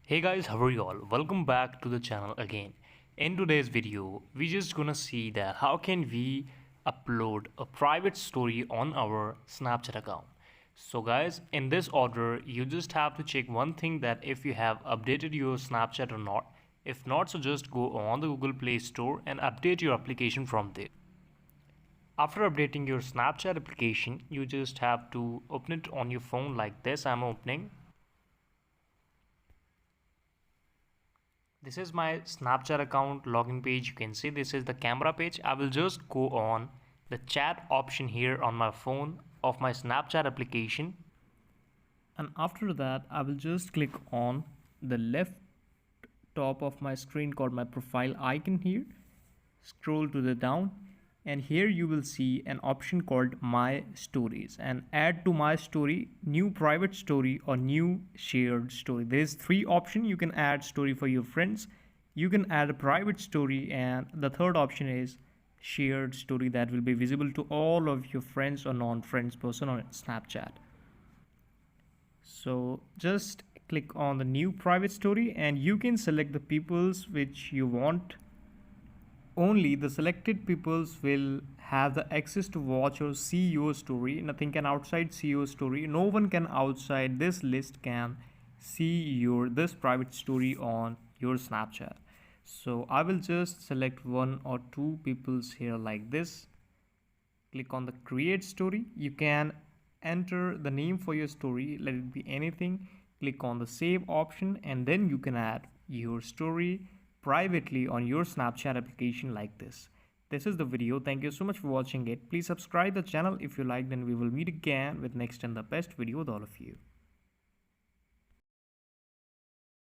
Hey guys, how are you all? Welcome back to the channel again. In today's video, we're just gonna see that how can we upload a private story on our Snapchat account. So guys, in this order, you just have to check one thing, that if you have updated your Snapchat or not. If not, so just go on the Google Play Store and update your application from there. After updating your Snapchat application, you just have to open it on your phone like this. I'm opening. This is my Snapchat account login page. You can see this is the camera page. I will just go on the chat option here on my phone of my Snapchat application. And after that, I will just click on the left top of my screen called my profile icon here. Scroll to the down, and here you will see an option called my stories, and add to my story, new private story, or new shared story. There's three options. You can add story for your friends, you can add a private story, and the third option is shared story that will be visible to all of your friends or non-friends person on Snapchat. So just click on the new private story, and you can select the peoples which you want. Only the selected peoples will have the access to watch or see your story. Nothing can outside see your story. No one can outside this list can see your this private story on your Snapchat. So I will just select one or two peoples here like this. Click on the create story. You can enter the name for your story, let it be anything. Click on the save option, and then you can add your story privately on your Snapchat application like this. This is the video. Thank you so much for watching it. Please subscribe the channel if you liked, and we will meet again with next and the best video with all of you.